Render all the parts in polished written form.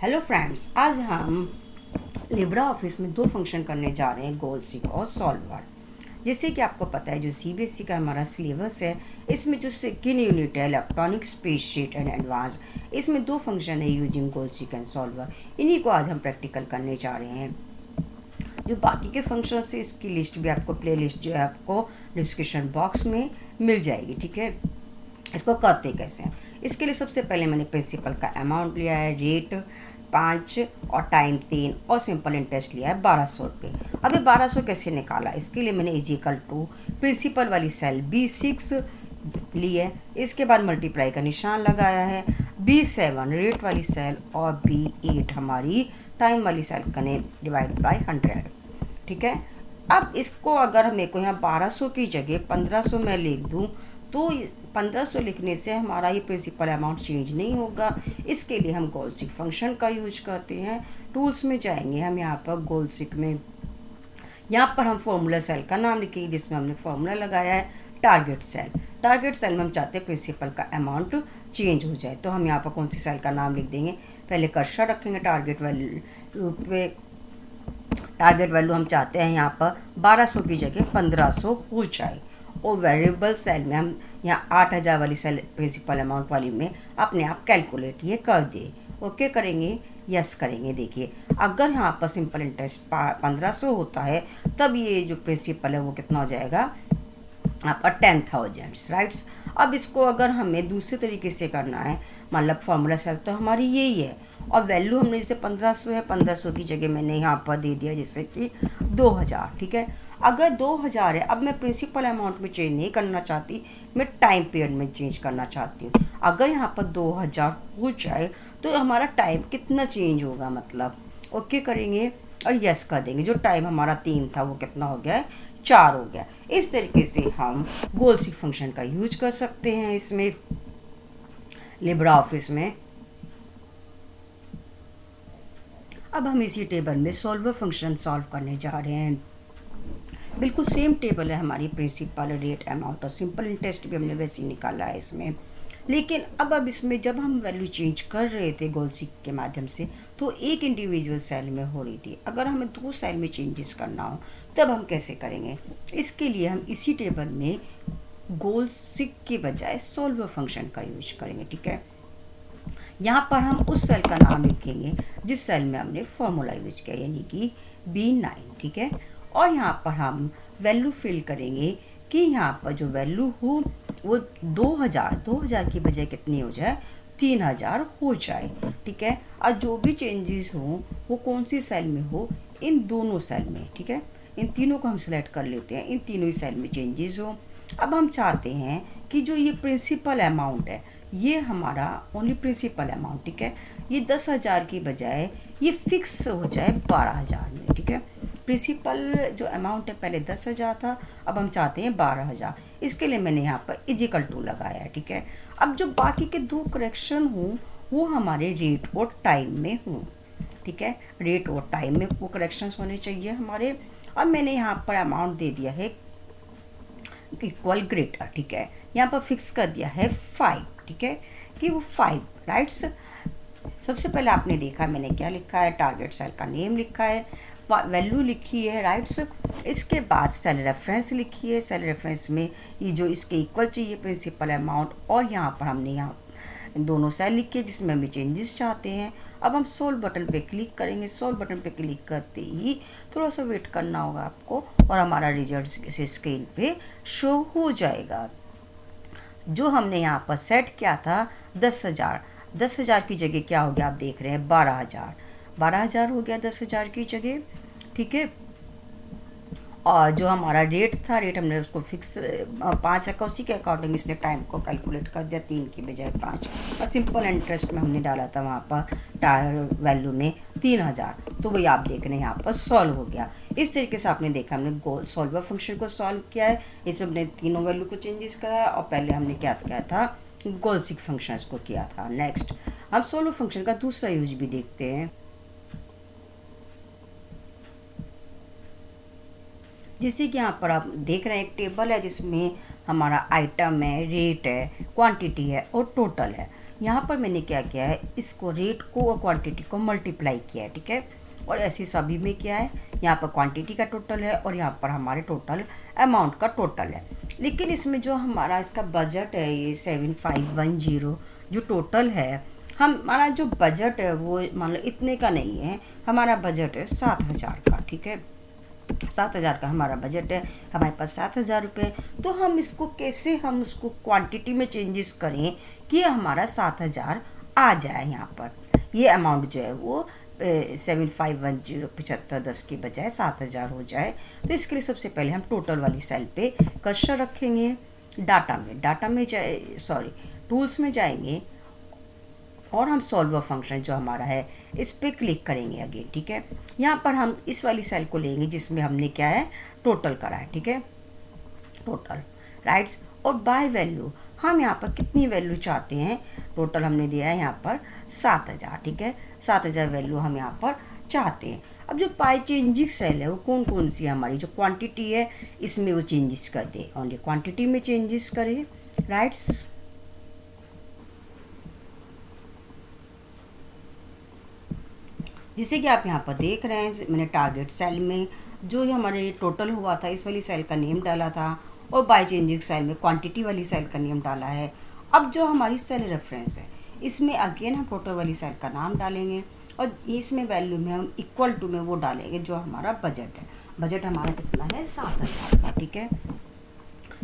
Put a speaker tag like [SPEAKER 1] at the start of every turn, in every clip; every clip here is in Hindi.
[SPEAKER 1] हेलो फ्रेंड्स, आज हम लिब्रा ऑफिस में दो फंक्शन करने जा रहे हैं, गोल सीक और सॉल्वर। जैसे कि आपको पता है, जो सीबीएसई का हमारा सिलेबस है, इसमें जो सेकेंड यूनिट है इलेक्ट्रॉनिक स्प्रेडशीट एंड एडवांस, इसमें दो फंक्शन है using goal seek and solver. इन्हीं को आज हम प्रैक्टिकल करने जा रहे हैं। जो बाकी के फंक्शन है, इसकी लिस्ट भी आपको, प्ले लिस्ट जो है आपको डिस्क्रिप्शन बॉक्स में मिल जाएगी। ठीक है, इसको करते कैसे हैं? इसके लिए सबसे पहले मैंने प्रिंसिपल का अमाउंट लिया है, रेट 5 और टाइम 3 और सिंपल इंटरेस्ट लिया है 1200 रुपये। अभी 1200 कैसे निकाला? इसके लिए मैंने इजिकल टू प्रिंसिपल वाली सेल B6 ली है, इसके बाद मल्टीप्लाई का निशान लगाया है, B7 रेट वाली सेल और B8 हमारी टाइम वाली सेल कने डिवाइड बाय 100। ठीक है, अब इसको अगर मेरे को यहाँ 1200 की जगह 1500 में लिख दूँ तो 1500 लिखने से हमारा ये प्रिंसिपल अमाउंट चेंज नहीं होगा। इसके लिए हम गोल सीक फंक्शन का यूज करते हैं। टूल्स में जाएंगे हम, यहाँ पर गोल सीक में यहाँ पर हम फॉर्मूला सेल का नाम लिखेंगे जिसमें हमने फॉर्मूला लगाया है टारगेट सेल। टारगेट सेल में हम चाहते हैं प्रिंसिपल का अमाउंट चेंज हो जाए, तो हम यहाँ पर कौन सी सेल का नाम लिख देंगे? पहले कर्सर रखेंगे टारगेट वैल्यू पे। टारगेट वैल्यू हम चाहते हैं यहाँ पर 1200 की जगह 1500 हो जाए। और वेरिएबल सेल में हम यहाँ 8000 वाली सेल प्रिंसिपल अमाउंट वाली में अपने आप कैलकुलेट ये कर दे। ओके करेंगे, यस करेंगे। देखिए, अगर यहाँ पर सिंपल इंटरेस्ट 1500 होता है, तब ये जो प्रिंसिपल है वो कितना हो जाएगा? यहाँ पर 10,000 राइट्स। अब इसको अगर हमें दूसरे तरीके से करना है, मतलब फॉर्मूला सेल तो हमारी यही है और वैल्यू हमने जैसे 1500 है, 1500 की जगह मैंने यहाँ पर दे दिया जैसे कि 2000। ठीक है, अगर 2000 है, अब मैं प्रिंसिपल अमाउंट में चेंज नहीं करना चाहती, मैं टाइम पीरियड में चेंज करना चाहती हूँ। अगर यहाँ पर 2000 हो जाए तो हमारा टाइम कितना चेंज होगा, मतलब ओके करेंगे और यस कर देंगे। जो टाइम हमारा 3 था वो कितना हो गया है? 4 हो गया। इस तरीके से हम गोल सीक फंक्शन का यूज कर सकते हैं इसमें लिब्रा ऑफिस में। अब हम इसी टेबल में सॉल्वर फंक्शन सॉल्व करने जा रहे हैं। बिल्कुल सेम टेबल है हमारी, प्रिंसिपल, रेट, अमाउंट और सिंपल इंटरेस्ट भी हमने वैसे ही निकाला है इसमें। लेकिन अब इसमें जब हम वैल्यू चेंज कर रहे थे गोल सीक के माध्यम से, तो एक इंडिविजुअल सेल में हो रही थी। अगर हमें दो सेल में चेंजेस करना हो तब हम कैसे करेंगे? इसके लिए हम इसी टेबल में गोल सीक के बजाय सॉल्वर फंक्शन का यूज करेंगे। ठीक है, यहाँ पर हम उस सेल का नाम लिखेंगे जिस सेल में हमने फॉर्मूला यूज किया, यानी कि B9। ठीक है, और यहाँ पर हम वैल्यू फिल करेंगे कि यहाँ पर जो वैल्यू हो वो 2000 की बजाय कितनी हो जाए? 3000 हो जाए। ठीक है, और जो भी चेंजेस हो वो कौन सी सेल में हो? इन दोनों सेल में। ठीक है, इन तीनों को हम सिलेक्ट कर लेते हैं, इन तीनों ही सेल में चेंजेस हो। अब हम चाहते हैं कि जो ये प्रिंसिपल अमाउंट है, ये हमारा ओनली प्रिंसिपल अमाउंट, ठीक है, ये 10,000 की बजाय ये फिक्स हो जाए 12,000 में। ठीक है, प्रिंसिपल जो अमाउंट है पहले 10,000 था, अब हम चाहते हैं 12,000। इसके लिए मैंने यहाँ पर इजिकल टू लगाया है। ठीक है, अब जो बाकी के दो करेक्शन हों वो हमारे रेट और टाइम में हों। ठीक है, रेट और टाइम में वो करेक्शंस होने चाहिए हमारे। अब मैंने यहाँ पर अमाउंट दे दिया है इक्वल ग्रेटर। ठीक है, यहाँ पर फिक्स कर दिया है 5। ठीक है, कि वो 5 राइट्स। सबसे पहले आपने देखा मैंने क्या लिखा है, टारगेट सेल का नेम लिखा है, वैल्यू लिखी है राइट्स। इसके बाद सेल रेफरेंस लिखी है, सेल रेफरेंस में ये जो इसके इक्वल चाहिए प्रिंसिपल अमाउंट, और यहाँ पर हमने यहाँ दोनों सेल लिखे जिसमें हम चेंजेस चाहते हैं। अब हम सोल्व बटन पे क्लिक करेंगे। सोल्व बटन पे क्लिक करते ही थोड़ा सा वेट करना होगा आपको और हमारा रिजल्ट इस स्क्रीन पे शो हो जाएगा। जो हमने यहाँ पर सेट किया था 10,000 की जगह क्या हो गया? आप देख रहे हैं 12,000 हो गया 10,000 की जगह। ठीक है, और जो हमारा रेट था, रेट हमने उसको फिक्स 5 रखा, उसी के अकॉर्डिंग इसने टाइम को कैलकुलेट कर दिया 3 की बजाय 5। और सिंपल इंटरेस्ट में हमने डाला था वहाँ पर वैल्यू में 3,000, तो वही आप देख रहे हैं यहाँ पर सॉल्व हो गया। इस तरीके से आपने देखा हमने गोल सॉल्वर फंक्शन को सॉल्व किया है। इसमें हमने तीनों वैल्यू को चेंजेस कराया और पहले हमने क्या किया था? गोल सीक फंक्शन को किया था। नेक्स्ट हम सॉल्वर फंक्शन का दूसरा यूज भी देखते हैं। जैसे कि यहाँ पर आप देख रहे हैं एक टेबल है जिसमें हमारा आइटम है, रेट है, क्वांटिटी है और टोटल है। यहाँ पर मैंने क्या किया है, इसको रेट को और क्वांटिटी को मल्टीप्लाई किया है, ठीक है। और ऐसे सभी में क्या है, यहाँ पर क्वांटिटी का टोटल है और यहाँ पर हमारे टोटल अमाउंट का टोटल है। लेकिन इसमें जो हमारा इसका बजट है, ये 7510 जो टोटल है, हमारा जो बजट है वो मान लो इतने का नहीं है, हमारा बजट है 7000 का, ठीक है। 7000 का हमारा बजट है, हमारे पास 7000 रुपये। तो हम इसको कैसे, हम उसको क्वांटिटी में चेंजेस करें कि हमारा 7000 आ जाए। यहाँ पर ये अमाउंट जो है वो 7510 7510 के बजाय 7000 हो जाए। तो इसके लिए सबसे पहले हम टोटल वाली सेल पे कर्सर रखेंगे, डाटा में टूल्स में जाएंगे और हम सॉल्वर फंक्शन जो हमारा है इस पर क्लिक करेंगे अगेन, ठीक है। यहाँ पर हम इस वाली सेल को लेंगे जिसमें हमने क्या है, टोटल करा है, ठीक है, टोटल, राइट्स। और बाय वैल्यू हम यहाँ पर कितनी वैल्यू चाहते हैं, टोटल हमने दिया है यहाँ पर 7000, ठीक है। 7000 वैल्यू हम यहाँ पर चाहते हैं। अब जो पाई चेंजिंग सेल है वो कौन कौन सी है, हमारी जो क्वांटिटी है इसमें वो चेंजेस कर दे, ओनली क्वांटिटी में चेंजेस करें, राइट्स। जैसे कि आप यहाँ पर देख रहे हैं, मैंने टारगेट सेल में जो हमारे टोटल हुआ था इस वाली सेल का नेम डाला था और बाय चेंजिंग सेल में क्वांटिटी वाली सेल का नेम डाला है। अब जो हमारी सेल रेफरेंस है इसमें अगेन हम टोटल वाली सेल का नाम डालेंगे और इसमें वैल्यू में हम इक्वल टू में वो डालेंगे जो हमारा बजट है। बजट हमारा कितना है, 7000 का, ठीक है।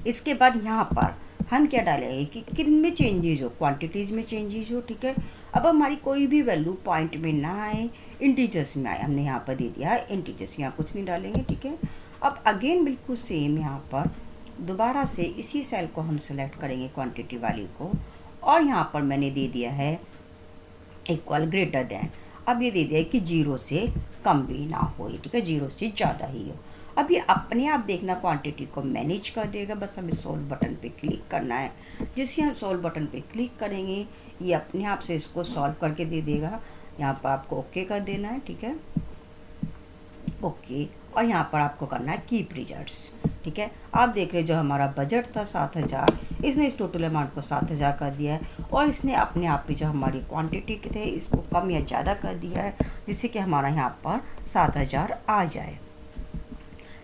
[SPEAKER 1] इसके बाद यहाँ पर हम क्या डालेंगे कि किन में चेंजेस हो, क्वांटिटीज़ में चेंजेस हो, ठीक है। अब हमारी कोई भी वैल्यू पॉइंट में ना आए, इंटीजर्स में आए, हमने यहाँ पर दे दिया है इंटीजर्स, यहाँ कुछ नहीं डालेंगे, ठीक है। अब अगेन बिल्कुल सेम यहाँ पर दोबारा से इसी सेल को हम सेलेक्ट करेंगे क्वांटिटी वाली को और यहाँ पर मैंने दे दिया है इक्वल ग्रेटर देन। अब ये दे दिया है कि 0 से कम भी ना हो, ठीक है, 0 से ज़्यादा ही हो। अब ये अपने आप देखना क्वांटिटी को मैनेज कर देगा, बस हमें सॉल्व बटन पे क्लिक करना है। जैसे हम सॉल्व बटन पे क्लिक करेंगे ये अपने आप से इसको सॉल्व करके दे देगा। यहाँ पर आपको ओके कर देना है, ठीक है, ओके। और यहाँ पर आपको करना है कीप रिजल्ट्स, ठीक है। आप देख रहे जो हमारा बजट था 7000, इसने इस टोटल अमाउंट को 7000 कर दिया है और इसने अपने आप पे जो हमारी क्वांटिटी के थे इसको कम या ज़्यादा कर दिया है जिससे कि हमारा यहाँ पर 7000 आ जाए।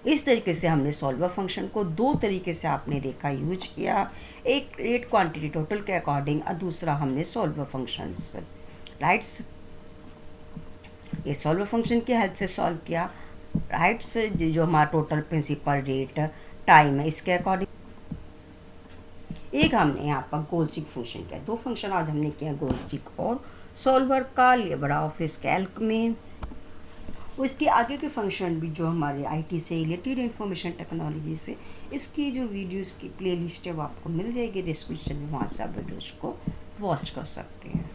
[SPEAKER 1] इस तरीके से हमने सॉल्वर फंक्शन को दो तरीके से आपने देखा यूज किया, एक रेट क्वांटिटी टोटल के अकॉर्डिंग और दूसरा हमने सॉल्वर फंक्शंस, राइट्स। ये सॉल्वर फंक्शन की हेल्प से सॉल्व किया, राइट्स, जो हमारा टोटल प्रिंसिपल रेट टाइम है इसके अकॉर्डिंग। एक हमने यहाँ पर गोलसिक फंक्शन किया, दो फंक्शन आज हमने किया गोलसिक और सॉल्वर का लिब्रा ऑफिस कैल्क में। उसके आगे के फंक्शन भी जो हमारे आईटी से रिलेटेड इंफॉर्मेशन टेक्नोलॉजी से, इसकी जो वीडियोस की प्लेलिस्ट है वो आपको मिल जाएगी डिस्क्रिप्शन में, वहाँ से आप वीडियोस को वॉच कर सकते हैं।